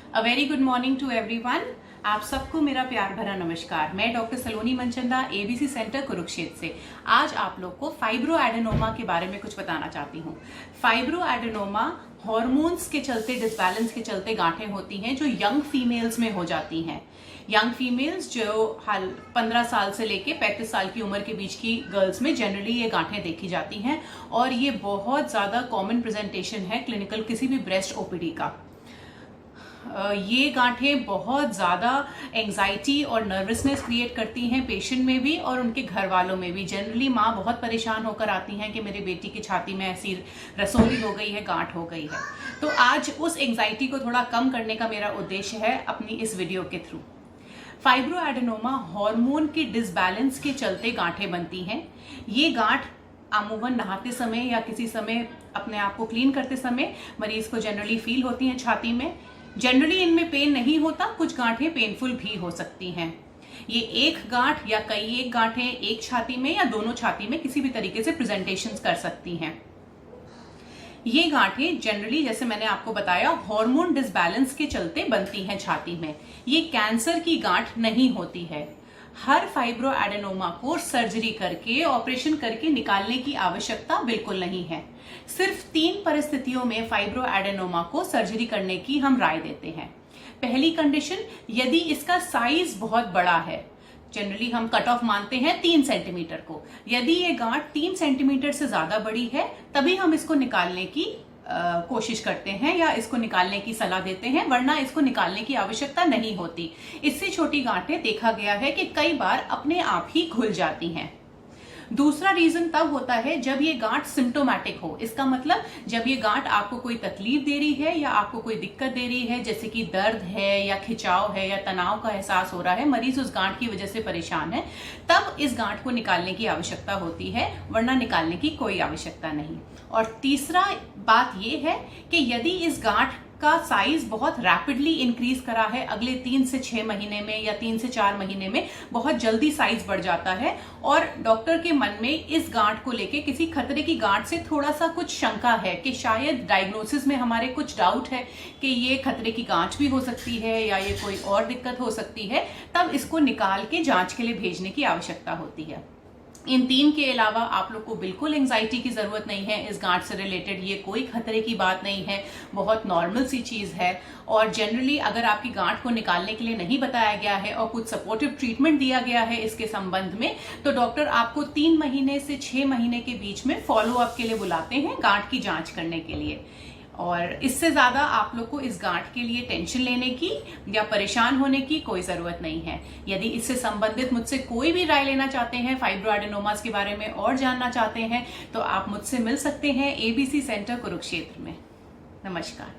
A very good morning to everyone. आप सबको मेरा प्यार भरा नमस्कार। मैं doctor Saloni Manchanda, ABC centre Kurukshetra से आज आप लोग को फाइब्रो एडेनोमा के बारे में कुछ बताना चाहती हूँ। फाइब्रो एडेनोमा हॉर्मोन्स के चलते, डिसबैलेंस के चलते गांठें होती हैं जो यंग फीमेल्स में हो जाती हैं। यंग फीमेल्स जो 15 साल से लेके 35 साल की उम्र के बीच की गर्ल्स में जनरली ये गांठें देखी जाती हैं और ये बहुत ज्यादा कॉमन प्रेजेंटेशन है क्लिनिकल किसी भी ब्रेस्ट ओपीडी का। ये गांठें बहुत ज़्यादा एंजाइटी और नर्वसनेस क्रिएट करती हैं पेशेंट में भी और उनके घर वालों में भी। जनरली माँ बहुत परेशान होकर आती हैं कि मेरी बेटी की छाती में ऐसी रसोली हो गई है, गांठ हो गई है। तो आज उस एंजाइटी को थोड़ा कम करने का मेरा उद्देश्य है अपनी इस वीडियो के थ्रू। फाइब्रो एडेनोमा हार्मोन के डिसबैलेंस के चलते गांठें बनती हैं। ये गांठ अमूमन नहाते समय या किसी समय अपने आप को क्लीन करते समय मरीज को जनरली फील होती हैं छाती में। जनरली इनमें पेन नहीं होता, कुछ गांठें पेनफुल भी हो सकती हैं। ये एक गांठ या कई एक गांठें एक छाती में या दोनों छाती में किसी भी तरीके से प्रेजेंटेशंस कर सकती हैं। ये गांठें जनरली, जैसे मैंने आपको बताया, हार्मोन डिसबैलेंस के चलते बनती हैं छाती में। ये कैंसर की गांठ नहीं होती है। हर फाइब्रो एडेनोमा को सर्जरी करके, ऑपरेशन करके निकालने की आवश्यकता बिल्कुल नहीं है। सिर्फ 3 परिस्थितियों में फाइब्रो एडेनोमा को सर्जरी करने की हम राय देते हैं। पहली कंडीशन, यदि इसका साइज बहुत बड़ा है। जनरली हम कट ऑफ मानते हैं 3 सेंटीमीटर को। यदि ये गांठ 3 सेंटीमीटर से ज्यादा बड़ी है तभी हम इसको निकालने की कोशिश करते हैं या इसको निकालने की सलाह देते हैं, वरना इसको निकालने की आवश्यकता नहीं होती। इससे छोटी गांठें देखा गया है कि कई बार अपने आप ही घुल जाती हैं। दूसरा रीजन तब होता है जब ये गांठ सिम्टोमैटिक हो। इसका मतलब जब ये गांठ आपको कोई तकलीफ दे रही है या आपको कोई दिक्कत दे रही है, जैसे कि दर्द है या खिंचाव है या तनाव का एहसास हो रहा है, मरीज उस गांठ की वजह से परेशान है, तब इस गांठ को निकालने की आवश्यकता होती है, वरना निकालने की कोई आवश्यकता नहीं। और तीसरा बात यह है कि यदि इस गांठ का साइज बहुत रैपिडली इंक्रीज करा है, अगले 3 से 6 महीने में या 3 से 4 महीने में बहुत जल्दी साइज बढ़ जाता है और डॉक्टर के मन में इस गांठ को लेके किसी खतरे की गांठ से थोड़ा सा कुछ शंका है कि शायद डायग्नोसिस में हमारे कुछ डाउट है कि ये खतरे की गांठ भी हो सकती है या ये कोई और दिक्कत हो सकती है, तब इसको निकाल के जांच के लिए भेजने की आवश्यकता होती है। इन 3 के अलावा आप लोग को बिल्कुल एंजाइटी की जरूरत नहीं है इस गांठ से रिलेटेड। ये कोई खतरे की बात नहीं है, बहुत नॉर्मल सी चीज है। और जनरली अगर आपकी गांठ को निकालने के लिए नहीं बताया गया है और कुछ सपोर्टिव ट्रीटमेंट दिया गया है इसके संबंध में, तो डॉक्टर आपको 3 महीने से 6 महीने के बीच में फॉलो अप के लिए बुलाते हैं गांठ की जांच करने के लिए। और इससे ज्यादा आप लोग को इस गांठ के लिए टेंशन लेने की या परेशान होने की कोई जरूरत नहीं है। यदि इससे संबंधित मुझसे कोई भी राय लेना चाहते हैं, फाइब्रो एडेनोमास के बारे में और जानना चाहते हैं, तो आप मुझसे मिल सकते हैं एबीसी सेंटर कुरुक्षेत्र में। नमस्कार।